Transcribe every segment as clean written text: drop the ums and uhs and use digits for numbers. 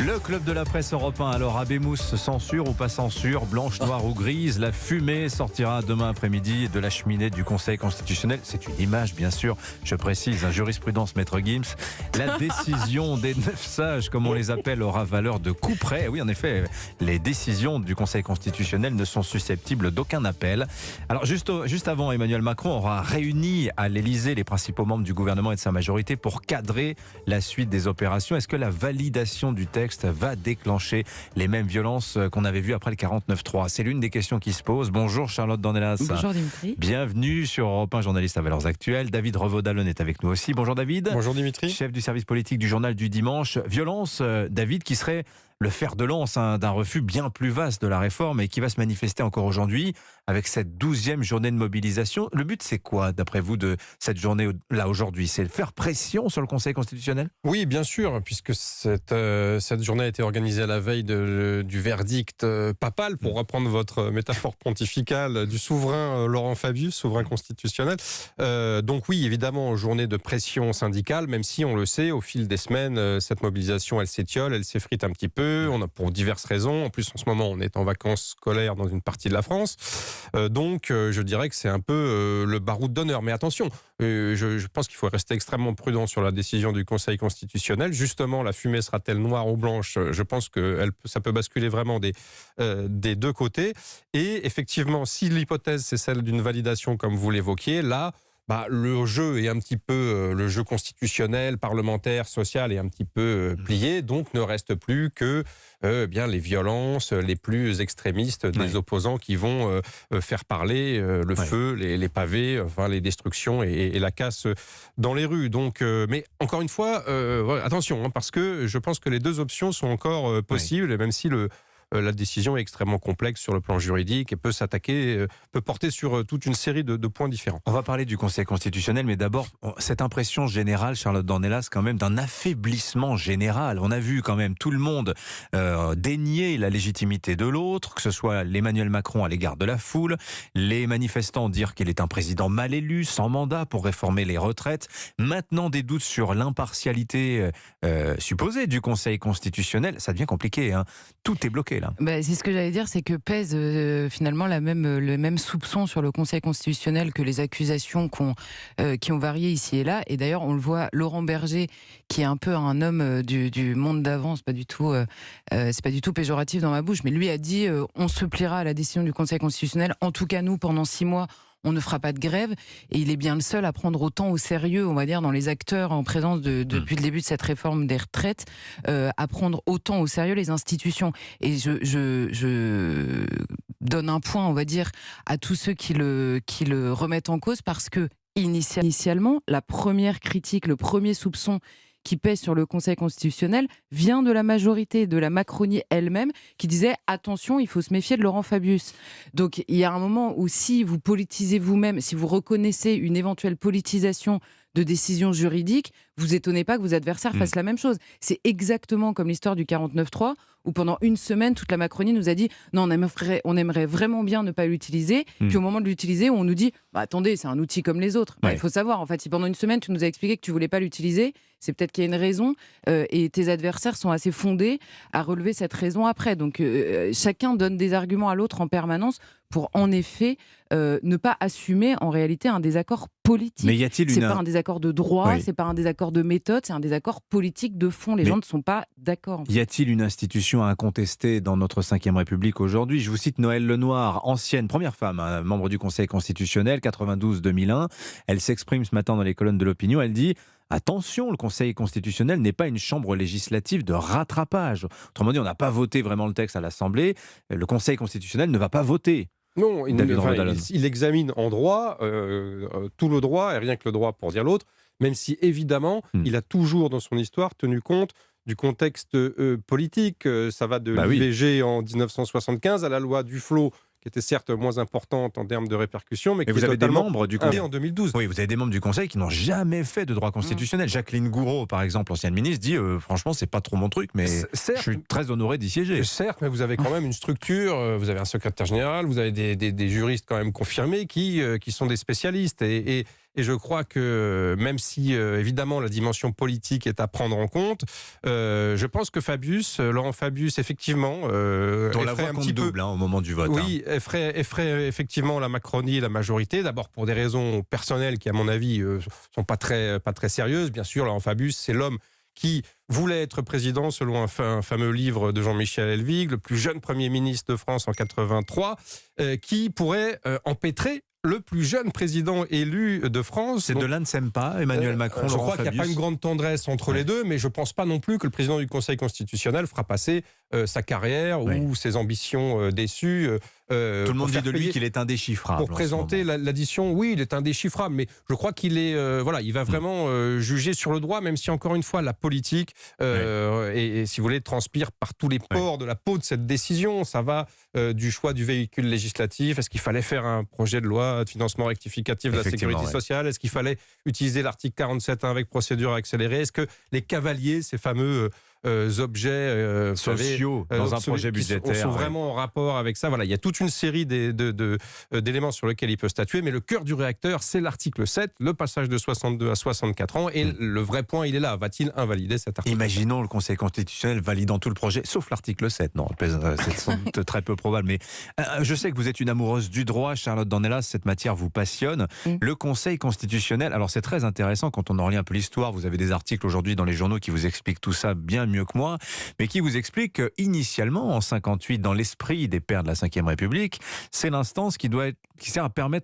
Le club de la presse Europe 1, alors Abemous, censure ou pas censure, blanche, noire ou grise, la fumée sortira demain après-midi de la cheminée du Conseil constitutionnel. C'est une image, bien sûr, je précise, jurisprudence Maître Gims. La décision des 9 sages, comme on les appelle, aura valeur de coup près. Oui, en effet, les décisions du Conseil constitutionnel ne sont susceptibles d'aucun appel. Alors, juste avant, Emmanuel Macron aura réuni à l'Elysée les principaux membres du gouvernement et de sa majorité pour cadrer la suite des opérations. Est-ce que la validation du texte va déclencher les mêmes violences qu'on avait vues après le 49.3? C'est l'une des questions qui se posent. Bonjour Charlotte Dornelas. Bonjour Dimitri. Bienvenue sur Europe 1, journaliste à Valeurs Actuelles. David Revaud-Dallon est avec nous aussi. Bonjour David. Bonjour Dimitri. Chef du service politique du journal du dimanche. Violence, David, qui serait le fer de lance d'un refus bien plus vaste de la réforme et qui va se manifester encore aujourd'hui avec cette 12e journée de mobilisation. Le but, c'est quoi, d'après vous, de cette journée-là aujourd'hui? C'est de faire pression sur le Conseil constitutionnel? Oui, bien sûr, puisque cette journée a été organisée à la veille du verdict papal, pour reprendre votre métaphore pontificale, du souverain Laurent Fabius, souverain constitutionnel. Donc oui, évidemment, journée de pression syndicale, même si on le sait, au fil des semaines, cette mobilisation, elle s'étiole, elle s'effrite un petit peu. On a pour diverses raisons. En plus, en ce moment, on est en vacances scolaires dans une partie de la France. Donc, je dirais que c'est un peu le baroud d'honneur. Mais attention, je pense qu'il faut rester extrêmement prudent sur la décision du Conseil constitutionnel. Justement, la fumée sera-t-elle noire ou blanche? Je pense que ça peut basculer vraiment des deux côtés. Et effectivement, si l'hypothèse, c'est celle d'une validation, comme vous l'évoquiez, là, le jeu est un petit peu, le jeu constitutionnel, parlementaire, social est un petit peu plié, donc ne reste plus que bien les violences les plus extrémistes des opposants qui vont faire parler le feu, les pavés, enfin les destructions et la casse dans les rues. Donc, mais encore une fois, attention, parce que je pense que les deux options sont encore possibles, même si la décision est extrêmement complexe sur le plan juridique et peut porter sur toute une série de points différents. On va parler du Conseil constitutionnel, mais d'abord, cette impression générale, Charlotte Dornelas, quand même, d'un affaiblissement général. On a vu quand même tout le monde dénier la légitimité de l'autre, que ce soit l'Emmanuel Macron à l'égard de la foule, les manifestants dire qu'il est un président mal élu, sans mandat pour réformer les retraites. Maintenant, des doutes sur l'impartialité supposée du Conseil constitutionnel. Ça devient compliqué, hein. Tout est bloqué. C'est ce que j'allais dire, c'est que pèse finalement le même soupçon sur le Conseil constitutionnel que les accusations qui ont varié ici et là. Et d'ailleurs, on le voit, Laurent Berger, qui est un peu un homme du monde d'avant, c'est pas du tout péjoratif dans ma bouche, mais lui a dit on se pliera à la décision du Conseil constitutionnel. En tout cas, nous, pendant 6 mois, on ne fera pas de grève, et il est bien le seul à prendre autant au sérieux, on va dire, dans les acteurs en présence depuis le début de cette réforme des retraites, à prendre autant au sérieux les institutions. Et je donne un point, on va dire, à tous ceux qui le remettent en cause, parce que initialement, la première critique, le premier soupçon qui pèse sur le Conseil constitutionnel vient de la majorité, de la Macronie elle-même, qui disait « attention, il faut se méfier de Laurent Fabius ». Donc il y a un moment où si vous politisez vous-même, si vous reconnaissez une éventuelle politisation de décisions juridiques, vous étonnez pas que vos adversaires fassent la même chose. C'est exactement comme l'histoire du 49.3, où pendant une semaine, toute la Macronie nous a dit « non, on aimerait vraiment bien ne pas l'utiliser ». Puis au moment de l'utiliser, on nous dit « attendez, c'est un outil comme les autres ». Il faut savoir, en fait, si pendant une semaine, tu nous as expliqué que tu voulais pas l'utiliser, c'est peut-être qu'il y a une raison, et tes adversaires sont assez fondés à relever cette raison après. Donc chacun donne des arguments à l'autre en permanence pour, en effet, ne pas assumer en réalité un désaccord politique. Mais y a-t-il c'est pas un désaccord de droit, c'est pas un désaccord de méthode, c'est un désaccord politique de fond. Les gens ne sont pas d'accord. Y a-t-il une institution incontestée dans notre 5e République aujourd'hui? Je vous cite Noëlle Lenoir, ancienne première femme, membre du Conseil constitutionnel, 92-2001. Elle s'exprime ce matin dans les colonnes de l'Opinion. Elle dit: attention, le Conseil constitutionnel n'est pas une chambre législative de rattrapage. Autrement dit, on n'a pas voté vraiment le texte à l'Assemblée. Le Conseil constitutionnel ne va pas voter. Non, il examine en droit tout le droit, et rien que le droit pour dire l'autre, même si évidemment, il a toujours dans son histoire tenu compte du contexte politique. Ça va de l'IVG en 1975 à la loi Duflot, qui était certes moins importante en termes de répercussions, mais qui vous est avez des totalement membres du Conseil en 2012. Oui, vous avez des membres du Conseil qui n'ont jamais fait de droit constitutionnel. Jacqueline Gouraud, par exemple, ancienne ministre, dit franchement, c'est pas trop mon truc, mais je suis très honoré d'y siéger. Certes, mais vous avez quand même une structure, vous avez un secrétaire général, vous avez des juristes quand même confirmés qui sont des spécialistes. Et Et je crois que même si évidemment la dimension politique est à prendre en compte, je pense que Laurent Fabius, effectivement, dont la voix compte double au moment du vote. Oui, effraie effectivement la Macronie et la majorité. D'abord pour des raisons personnelles qui, à mon avis, sont pas très sérieuses. Bien sûr, Laurent Fabius, c'est l'homme qui voulait être président, selon un fameux livre de Jean-Michel Helvig, le plus jeune Premier ministre de France en 83, qui pourrait empêtrer le plus jeune président élu de France. Ces deux-là ne s'aiment pas, Emmanuel Macron, je Laurent crois qu'il n'y a Fabius. pas une grande tendresse entre les deux, mais je ne pense pas non plus que le président du Conseil constitutionnel fera passer sa carrière ou ses ambitions déçues. Tout le monde dit de lui qu'il est indéchiffrable. Pour présenter l'addition, oui, il est indéchiffrable, mais je crois qu'il est, il va vraiment juger sur le droit, même si encore une fois la politique et si vous voulez transpire par tous les pores de la peau de cette décision. Ça va du choix du véhicule législatif. Est-ce qu'il fallait faire un projet de loi de financement rectificatif de la sécurité sociale? Est-ce qu'il fallait utiliser l'article 47.1 avec procédure accélérée? Est-ce que les cavaliers, ces fameux objets sociaux dans un projet budgétaire sont vraiment en rapport avec ça? Voilà, il y a toute une série d'éléments sur lesquels il peut statuer, mais le cœur du réacteur, c'est l'article 7, le passage de 62 à 64 ans, et le vrai point, il est là. Va-t-il invalider cet article? Imaginons le Conseil constitutionnel validant tout le projet, sauf l'article 7. Non, c'est sans doute très peu probable, mais je sais que vous êtes une amoureuse du droit, Charlotte Dornelas, cette matière vous passionne. Le Conseil constitutionnel, alors c'est très intéressant quand on en relit un peu l'histoire, vous avez des articles aujourd'hui dans les journaux qui vous expliquent tout ça bien mieux que moi, mais qui vous explique qu'initialement, en 58, dans l'esprit des pères de la Ve République, c'est l'instance qui permet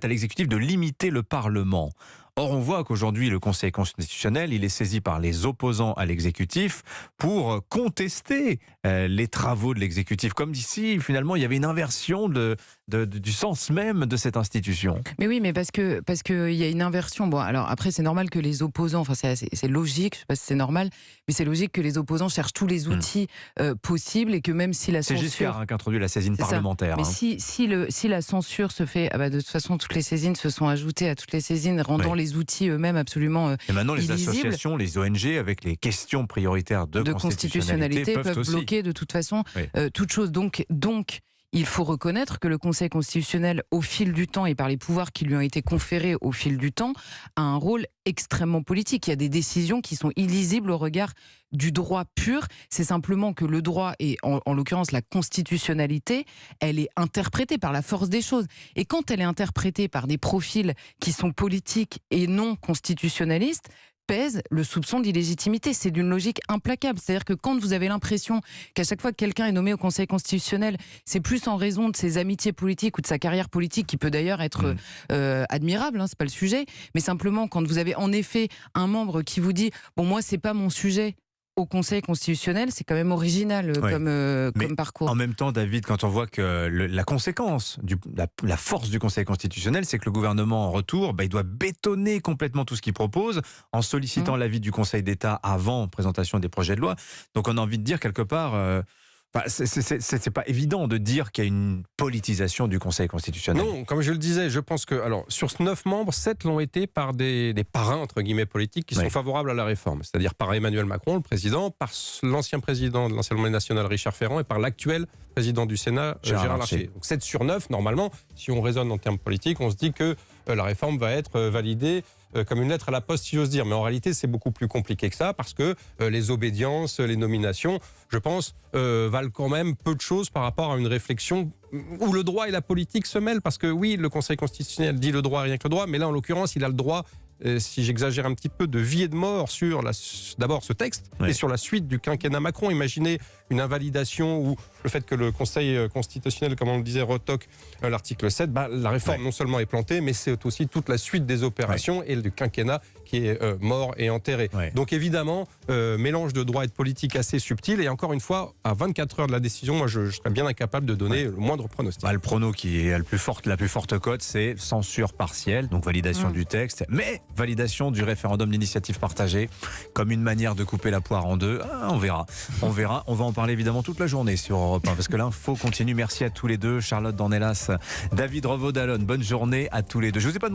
à l'exécutif de limiter le Parlement. Or, on voit qu'aujourd'hui, le Conseil constitutionnel, il est saisi par les opposants à l'exécutif pour contester les travaux de l'exécutif, comme si finalement il y avait une inversion du sens même de cette institution. Mais oui, mais parce que il y a une inversion. Bon, alors après, c'est normal que les opposants, enfin c'est logique, je sais pas si c'est normal, mais c'est logique que les opposants cherchent tous les outils possibles et que même si la censure... C'est Giscard qui a introduit la saisine parlementaire. Mais si la censure se fait, de toute façon, toutes les saisines se sont ajoutées à toutes les saisines, rendant les outils eux-mêmes absolument et maintenant, les illisibles. associations, les ONG, avec les questions prioritaires de constitutionnalité peuvent bloquer de toute façon toute chose. Donc, il faut reconnaître que le Conseil constitutionnel, au fil du temps et par les pouvoirs qui lui ont été conférés au fil du temps, a un rôle extrêmement politique. Il y a des décisions qui sont illisibles au regard du droit pur. C'est simplement que le droit, et en l'occurrence la constitutionnalité, elle est interprétée par la force des choses. Et quand elle est interprétée par des profils qui sont politiques et non constitutionnalistes, pèse le soupçon d'illégitimité. C'est d'une logique implacable. C'est-à-dire que quand vous avez l'impression qu'à chaque fois que quelqu'un est nommé au Conseil constitutionnel, c'est plus en raison de ses amitiés politiques ou de sa carrière politique, qui peut d'ailleurs être admirable, c'est pas le sujet, mais simplement quand vous avez en effet un membre qui vous dit « bon, moi, c'est pas mon sujet », au Conseil constitutionnel, c'est quand même original comme parcours. En même temps, David, quand on voit que la conséquence, la force du Conseil constitutionnel, c'est que le gouvernement, en retour, il doit bétonner complètement tout ce qu'il propose en sollicitant l'avis du Conseil d'État avant présentation des projets de loi. Donc on a envie de dire quelque part... c'est pas évident de dire qu'il y a une politisation du Conseil constitutionnel. Non, comme je le disais, je pense que sur 9 membres, 7 l'ont été par des parrains, entre guillemets, politiques qui sont favorables à la réforme. C'est-à-dire par Emmanuel Macron, le président, par l'ancien président de l'Assemblée nationale, Richard Ferrand, et par l'actuel président du Sénat, Gérard Larcher. Donc 7 sur 9, normalement, si on raisonne en termes politiques, on se dit que la réforme va être validée comme une lettre à la poste, si j'ose dire. Mais en réalité, c'est beaucoup plus compliqué que ça, parce que les obédiences, les nominations, je pense, valent quand même peu de choses par rapport à une réflexion où le droit et la politique se mêlent. Parce que oui, le Conseil constitutionnel dit le droit, rien que le droit, mais là, en l'occurrence, il a le droit, si j'exagère un petit peu, de vie et de mort sur d'abord ce texte et sur la suite du quinquennat Macron. Imaginez une invalidation ou le fait que le Conseil constitutionnel, comme on le disait, retoque l'article 7, la réforme non seulement est plantée, mais c'est aussi toute la suite des opérations et du quinquennat qui est mort et enterré. Donc évidemment, mélange de droit et de politique assez subtil, et encore une fois, à 24 heures de la décision, moi je serais bien incapable de donner le moindre pronostic. Le prono qui est la plus forte cote, c'est censure partielle, donc validation du texte, mais validation du référendum d'initiative partagée, comme une manière de couper la poire en deux. On verra. On va en parler évidemment toute la journée sur Europe 1, parce que l'info continue. Merci à tous les deux, Charlotte Dornelas, David Revaud-Dallon. Bonne journée à tous les deux. Je vous ai pas